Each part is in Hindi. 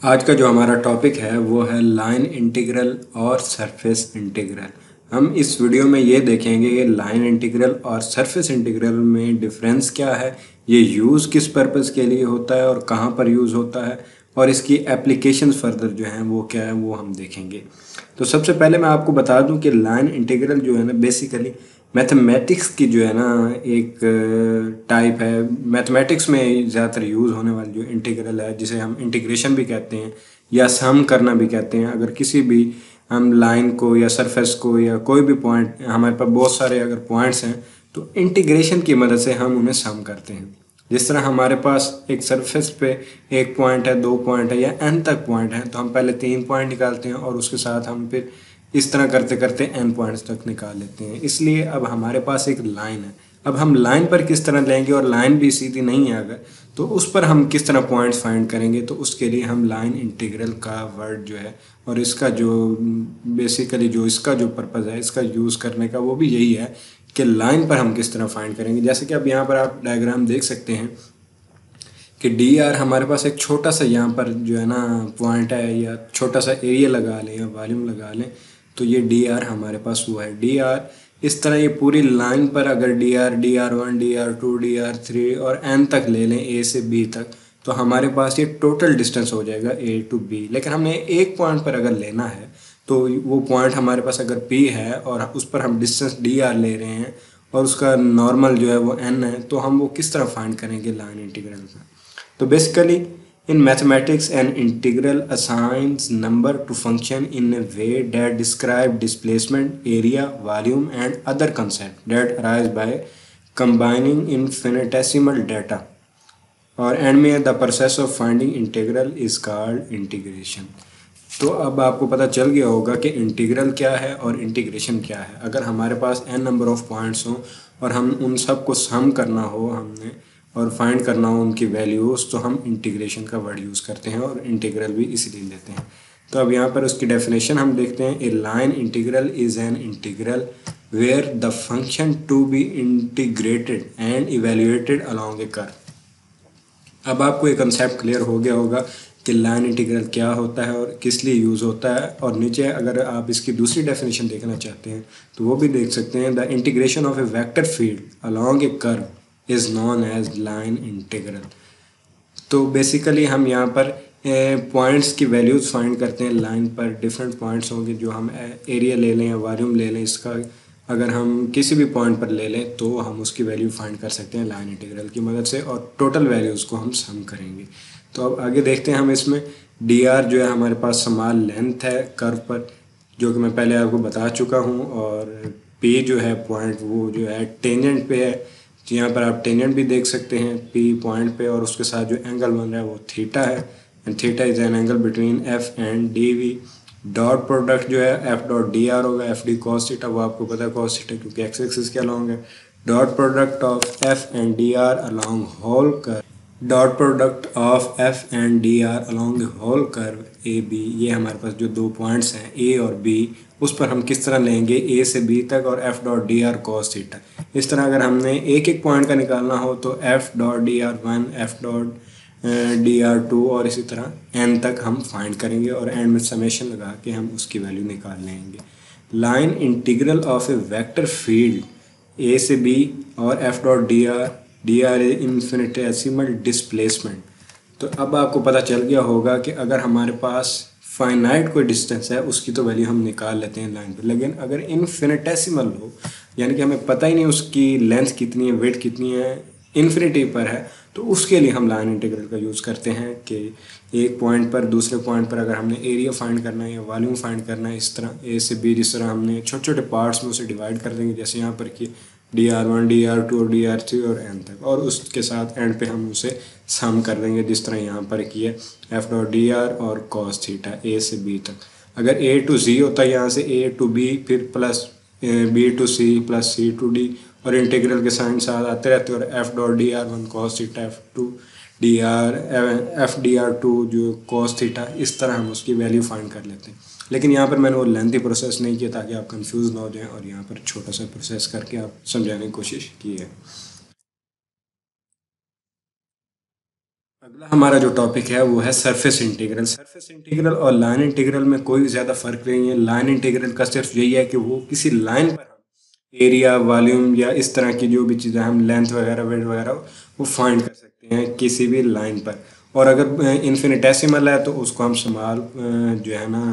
आज का जो हमारा टॉपिक है वो है लाइन इंटीग्रल और सरफेस इंटीग्रल। हम इस वीडियो में ये देखेंगे कि लाइन इंटीग्रल और सरफेस इंटीग्रल में डिफरेंस क्या है, ये यूज़ किस पर्पज़ के लिए होता है और कहाँ पर यूज़ होता है, और इसकी एप्लीकेशंस फर्दर जो हैं वो क्या है वो हम देखेंगे। तो सबसे पहले मैं आपको बता दूं कि लाइन इंटीग्रल जो है ना बेसिकली मैथमेटिक्स की जो है ना एक टाइप है। मैथमेटिक्स में ज़्यादातर यूज़ होने वाली जो इंटीग्रल है, जिसे हम इंटीग्रेशन भी कहते हैं या सम करना भी कहते हैं। अगर किसी भी हम लाइन को या सरफेस को या कोई भी पॉइंट, हमारे पास बहुत सारे अगर पॉइंट्स हैं तो इंटीग्रेशन की मदद से हम उन्हें सम करते हैं। जिस तरह हमारे पास एक सरफेस पे एक पॉइंट है, दो पॉइंट है या एन तक पॉइंट है, तो हम पहले तीन पॉइंट निकालते हैं और उसके साथ हम फिर इस तरह करते करते एन पॉइंट्स तक निकाल लेते हैं। इसलिए अब हमारे पास एक लाइन है। अब हम लाइन पर किस तरह लेंगे, और लाइन भी सीधी नहीं है अगर, तो उस पर हम किस तरह पॉइंट्स फाइंड करेंगे, तो उसके लिए हम लाइन इंटीग्रल का वर्ड जो है और इसका जो बेसिकली जो इसका जो पर्पज़ है इसका यूज़ करने का, वो भी यही है कि लाइन पर हम किस तरह फाइंड करेंगे। जैसे कि अब यहाँ पर आप डायग्राम देख सकते हैं कि डी आर हमारे पास एक छोटा सा यहाँ पर जो है ना पॉइंट है, या छोटा सा एरिया लगा लें या वॉल्यूम लगा लें, तो ये डी आर हमारे पास हुआ है। डी आर इस तरह ये पूरी लाइन पर अगर D R one, D R two, D R three और एन तक ले लें, ए से बी तक, तो हमारे पास ये टोटल डिस्टेंस हो जाएगा ए टू बी। लेकिन हमने एक पॉइंट पर अगर लेना है तो वो पॉइंट हमारे पास अगर पी है और उस पर हम डिस्टेंस डी आर ले रहे हैं और उसका नॉर्मल जो है वो एन है, तो हम वो किस तरह फाइंड करेंगे लाइन इंटीग्रल का। तो basically, in mathematics, an integral assigns number to function in a way that describe displacement, area, volume, and other concepts that arise by combining infinitesimal data. और एंड में the process of finding integral is called integration. तो अब आपको पता चल गया होगा कि इंटीग्रल क्या है और इंटीग्रेशन क्या है। अगर हमारे पास n नंबर ऑफ पॉइंट्स हों और हम उन सब को सम करना हो हमने और फाइंड करना हो उनकी वैल्यूज़, तो हम इंटीग्रेशन का वर्ड यूज़ करते हैं और इंटीग्रल भी इसीलिए लेते हैं। तो अब यहाँ पर उसकी डेफिनेशन हम देखते हैं। A line integral is an integral where the function to be integrated and evaluated along a curve. अब आपको ये कंसेप्ट क्लियर हो गया होगा कि लाइन इंटीग्रल क्या होता है और किस लिए यूज़ होता है। और नीचे अगर आप इसकी दूसरी डेफिनेशन देखना चाहते हैं तो वो भी देख सकते हैं। The integration of a vector field along a curve is known as line integral. तो बेसिकली हम यहाँ पर पॉइंट्स की वैल्यूज़ फाइंड करते हैं। लाइन पर डिफरेंट पॉइंट्स होंगे, जो हम एरिया ले लें या वॉल्यूम ले लें, इसका अगर हम किसी भी पॉइंट पर ले लें तो हम उसकी वैल्यू फाइंड कर सकते हैं लाइन इंटीग्रल की मदद से, और टोटल वैल्यूज़ को हम सम करेंगे। तो अब आगे देखते हैं हम इसमें। डी आर जो है हमारे पास समान लेंथ है कर्व पर, जो कि मैं पहले आपको बता चुका हूँ। और पी जो है पॉइंट, वो जो है टेंजेंट पे है। तो यहाँ पर आप टेंजेंट भी देख सकते हैं पी पॉइंट पे, और उसके साथ जो एंगल बन रहा है वो थीटा है, and theta is an angle between F and D V. Dot product जो है एफ डॉट डी आर होगा, एफ डी कॉस थीटा, वो आपको पता है कॉस थीटा क्योंकि एक्स एक्सिस के अलॉन्ग है। Dot product of F and D R along whole curve, dot product of F and D R along whole curve A B. ये हमारे पास जो दो पॉइंट्स हैं ए और बी, उस पर हम किस तरह लेंगे ए से बी तक, और F dot D are cos theta. इस तरह अगर हमने एक एक पॉइंट का निकालना हो तो F dot D R one, F dot D R two, और इसी तरह एन तक हम फाइंड करेंगे और एंड में समेशन लगा के हम उसकी वैल्यू निकाल लेंगे। Line integral of a vector field A से बी और F dot D R infinitesimal displacement. तो अब आपको पता चल गया होगा कि अगर हमारे पास फाइनाइट कोई डिस्टेंस है उसकी तो वैल्यू हम निकाल लेते हैं लाइन पर, लेकिन अगर इन्फिनिटेसिमल हो, यानी कि हमें पता ही नहीं उसकी लेंथ कितनी है, विड्थ कितनी है, इन्फिनिटी पर है, तो उसके लिए हम लाइन इंटीग्रल का यूज़ करते हैं कि एक पॉइंट पर दूसरे पॉइंट पर अगर हमने एरिया फाइंड करना है या वॉल्यूम फाइंड करना है, इस तरह ए से बी, जिस तरह हमने छोटे छोटे पार्ट्स में उसे डिवाइड कर देंगे, जैसे यहाँ पर कि D R one, D R two और डी आर थ्री और एन तक, और उसके साथ एंड पे हम उसे सम कर देंगे जिस तरह यहाँ पर किया एफ डॉट डी आर और कॉस थीटा ए से बी तक। अगर ए टू जी होता है यहाँ से ए टू बी, फिर plus B to C plus C to D, और इंटीग्रल के साइन साथ आते रहते हैं, और F dot D R one cos theta, F two D R F D R two जो कॉस थीटा, इस तरह हम उसकी वैल्यू फाइंड कर लेते हैं। लेकिन यहाँ पर मैंने वो लेंथी प्रोसेस नहीं किया ताकि आप कंफ्यूज ना हो जाएं, और यहाँ पर छोटा सा प्रोसेस करके आप समझाने की कोशिश की है। अगला हमारा जो टॉपिक है वो है सरफेस इंटीग्रल। सरफेस इंटीग्रल और लाइन इंटीग्रल में कोई ज़्यादा फर्क नहीं है। लाइन इंटीग्रल का सिर्फ यही है कि वो किसी लाइन पर हम एरिया, वॉल्यूम या इस तरह की जो भी चीज़ें हम लेंथ वगैरह, विड्थ वगैरह वो फाइंड कर सकते हैं किसी भी लाइन पर। और अगर इन्फिनिटेसिमल है तो उसको हम स्मॉल जो है ना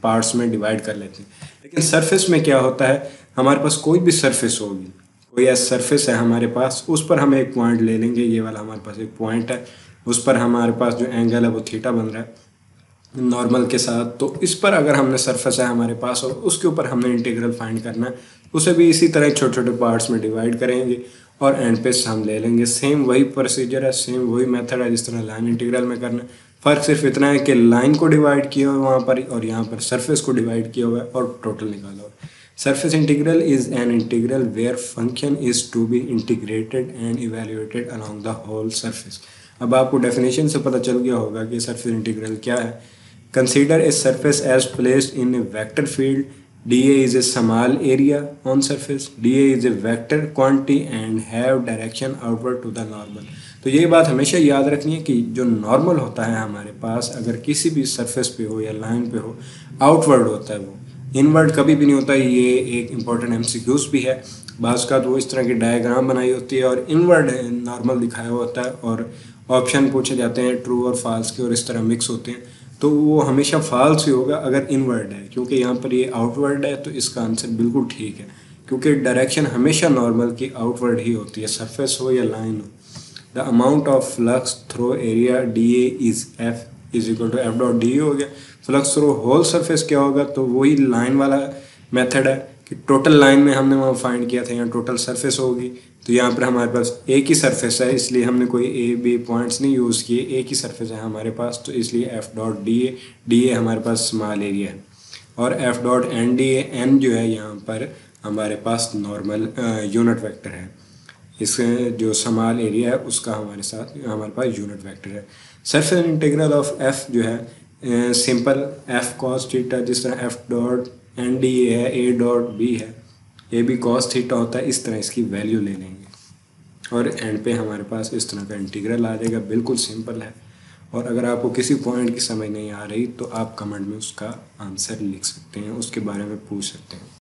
पार्ट्स में डिवाइड कर लेते हैं। लेकिन सरफेस में क्या होता है, हमारे पास कोई भी सरफेस होगी, कोई ऐसा सरफेस है हमारे पास, उस पर हम एक पॉइंट ले लेंगे, ये वाला हमारे पास एक पॉइंट है, उस पर हमारे पास जो एंगल है वो थीटा बन रहा है नॉर्मल के साथ। तो इस पर अगर हमने सरफेस है हमारे पास और उसके ऊपर हमने इंटीग्रल फाइंड करना है, उसे भी इसी तरह छोटे छोटे पार्ट्स में डिवाइड करेंगे और एंड पे हम ले लेंगे। सेम वही प्रोसीजर है, सेम वही मेथड है जिस तरह लाइन इंटीग्रल में करना है। फ़र्क सिर्फ इतना है कि लाइन को डिवाइड किया हुआ है वहाँ पर और यहाँ पर सरफेस को डिवाइड किया हुआ है और टोटल निकाला हुआ है। Surface integral is an integral where function is to be integrated and evaluated along the whole surface। अब आपको डेफिनेशन से पता चल गया होगा कि सरफेस इंटीग्रल क्या है। Consider a surface as placed in a vector field, dA is a small area on surface, dA is a vector quantity and have direction outward to the normal। तो ये बात हमेशा याद रखनी है कि जो नॉर्मल होता है हमारे पास अगर किसी भी सरफेस पे हो या लाइन पे हो, आउटवर्ड होता है, वो इनवर्ड कभी भी नहीं होता। ये एक इम्पॉर्टेंट एमसीक्यूज भी है। बाज़ का तो इस तरह की डायग्राम बनाई होती है और इनवर्ड नॉर्मल दिखाया होता है और ऑप्शन पूछे जाते हैं ट्रू और फॉल्स के और इस तरह मिक्स होते हैं, तो वो हमेशा फॉल्स ही होगा अगर इनवर्ड है, क्योंकि यहाँ पर ये आउटवर्ड है। तो इसका आंसर बिल्कुल ठीक है, क्योंकि डायरेक्शन हमेशा नॉर्मल की आउटवर्ड ही होती है, सरफेस हो या लाइन हो। The amount of flux through area D A is F is equal to F dot D हो गया। फ्लक्स थ्रो होल सरफेस क्या होगा, तो वही लाइन वाला मेथड है कि टोटल लाइन में हमने वहाँ फाइंड किया था, यहाँ टोटल सरफेस होगी। तो यहाँ पर हमारे पास एक ही सरफेस है, इसलिए हमने कोई ए बी पॉइंट्स नहीं यूज़ किए, एक ही सरफेस है हमारे पास, तो इसलिए एफ डॉट डी ए हमारे पास स्मॉल एरिया है और F dot N D N जो है यहाँ पर हमारे पास नॉर्मल यूनिट वेक्टर है। इसके जो स्मॉल एरिया है उसका हमारे साथ हमारे पास यूनिट वेक्टर है। सरफेस इंटीग्रल ऑफ एफ जो है सिंपल एफ कॉस थीटा, जिस तरह F dot N D A है, ए डॉट बी है, ए बी कॉस थीटा होता है, इस तरह इसकी वैल्यू ले लेंगे और एंड पे हमारे पास इस तरह का इंटीग्रल आ जाएगा। बिल्कुल सिंपल है। और अगर आपको किसी पॉइंट की समझ नहीं आ रही तो आप कमेंट में उसका आंसर लिख सकते हैं, उसके बारे में पूछ सकते हैं।